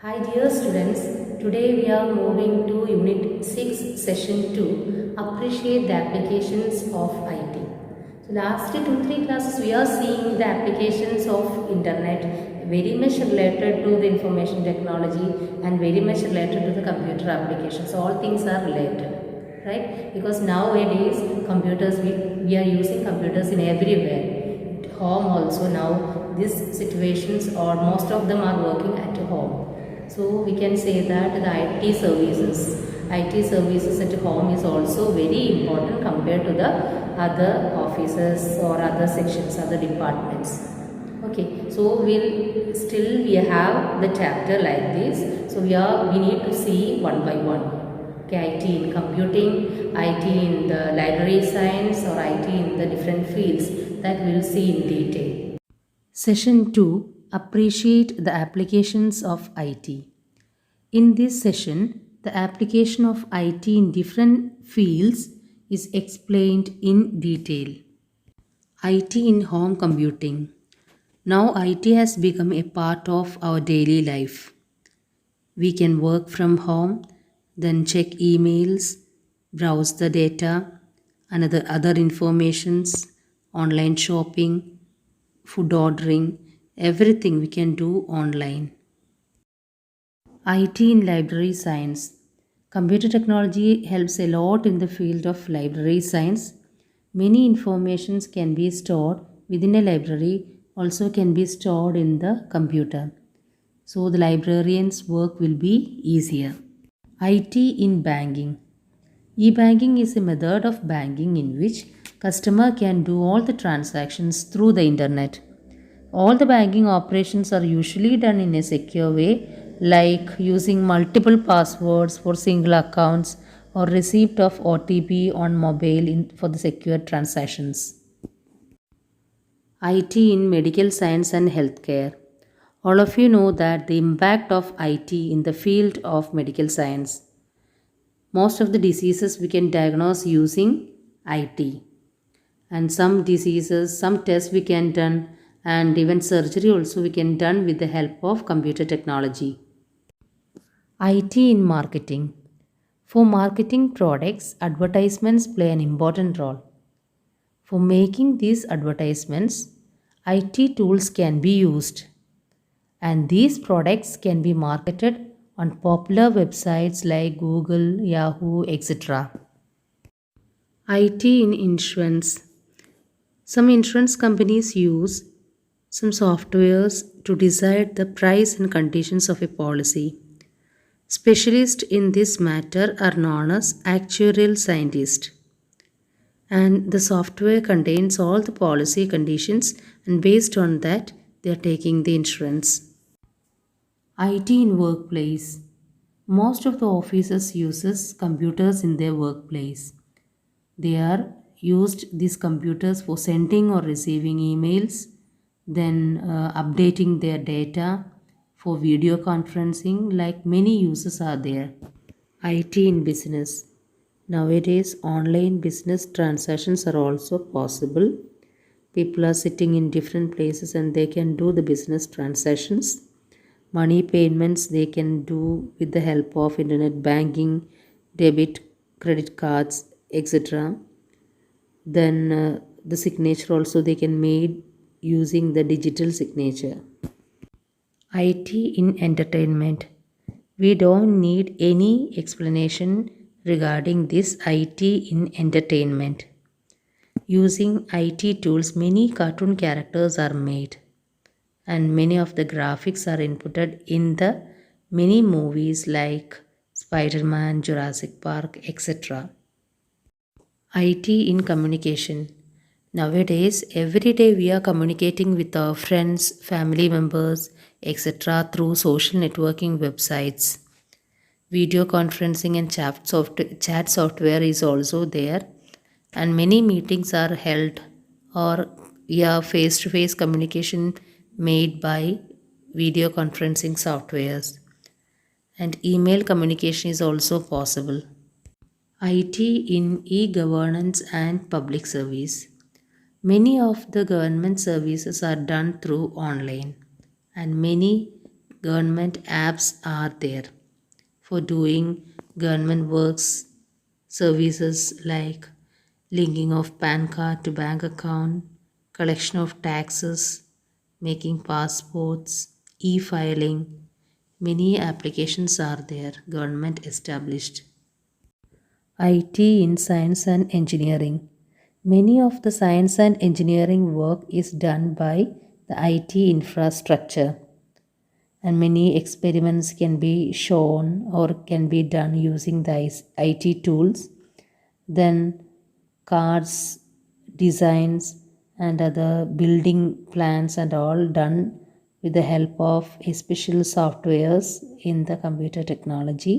Hi dear students, today we are moving to Unit 6 Session 2, Appreciate the Applications of IT. So last 2-3 classes we are seeing the applications of internet very much related to the information technology and very much related to the computer applications. So all things are related, right? Because nowadays computers, we are using computers in everywhere. At home also now these situations or most of them are working at home. So we can say that the IT services at home is also very important compared to the other offices or other sections, other departments. Okay, so we have the chapter like this. So we need to see one by one. Okay, IT in computing, IT in the library science, or IT in the different fields that we'll see in detail. Session 2, Appreciate the Applications of IT. In this session, the application of IT in different fields is explained in detail. IT in home computing. Now IT has become a part of our daily life. We can work from home, then check emails, browse the data, and other informations, online shopping, food ordering, everything we can do online. IT in library science. Computer technology helps a lot in the field of library science. Many informations can be stored within a library, also can be stored in the computer. So the librarian's work will be easier. IT in banking. E-banking is a method of banking in which customer can do all the transactions through the internet. All the banking operations are usually done in a secure way, like using multiple passwords for single accounts or receipt of OTP on mobile for the secure transactions. IT in medical science and healthcare. All of you know that the impact of IT in the field of medical science. Most of the diseases we can diagnose using IT. And some diseases, some tests we can done, and even surgery also we can done with the help of computer technology. IT in marketing. For marketing products, advertisements play an important role. For making these advertisements, IT tools can be used, and these products can be marketed on popular websites like Google, Yahoo, etc. IT in insurance. Some insurance companies use some softwares to decide the price and conditions of a policy. Specialists in this matter are known as actuarial scientists. And the software contains all the policy conditions, and based on that, they are taking the insurance. IT in workplace. Most of the offices uses computers in their workplace. They are used these computers for sending or receiving emails, then updating their data for video conferencing, like many uses are there. IT in business. Nowadays, online business transactions are also possible. People are sitting in different places and they can do the business transactions. Money payments they can do with the help of internet banking, debit, credit cards, etc. Then the signature also they can made using the digital signature. IT in entertainment. We don't need any explanation regarding this IT in entertainment. Using IT tools, many cartoon characters are made, and many of the graphics are inputted in the many movies like Spider-Man, Jurassic Park, etc. IT in communication. Nowadays, every day we are communicating with our friends, family members, etc. through social networking websites. Video conferencing and chat software is also there, and many meetings are held or face to face communication made by video conferencing softwares, and email communication is also possible. IT in e-governance and public service. Many of the government services are done through online, and many government apps are there for doing government works, services like linking of PAN card to bank account, collection of taxes, making passports, e-filing. Many applications are there, government established. IT in science and engineering. Many of the science and engineering work is done by the IT infrastructure, and many experiments can be shown or can be done using the IT tools. Then cars, designs, and other building plans and all done with the help of special softwares in the computer technology.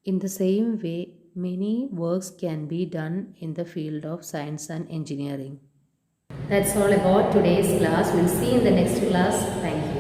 In the same way, many works can be done in the field of science and engineering. That's all about today's class. We'll see you in the next class. Thank you.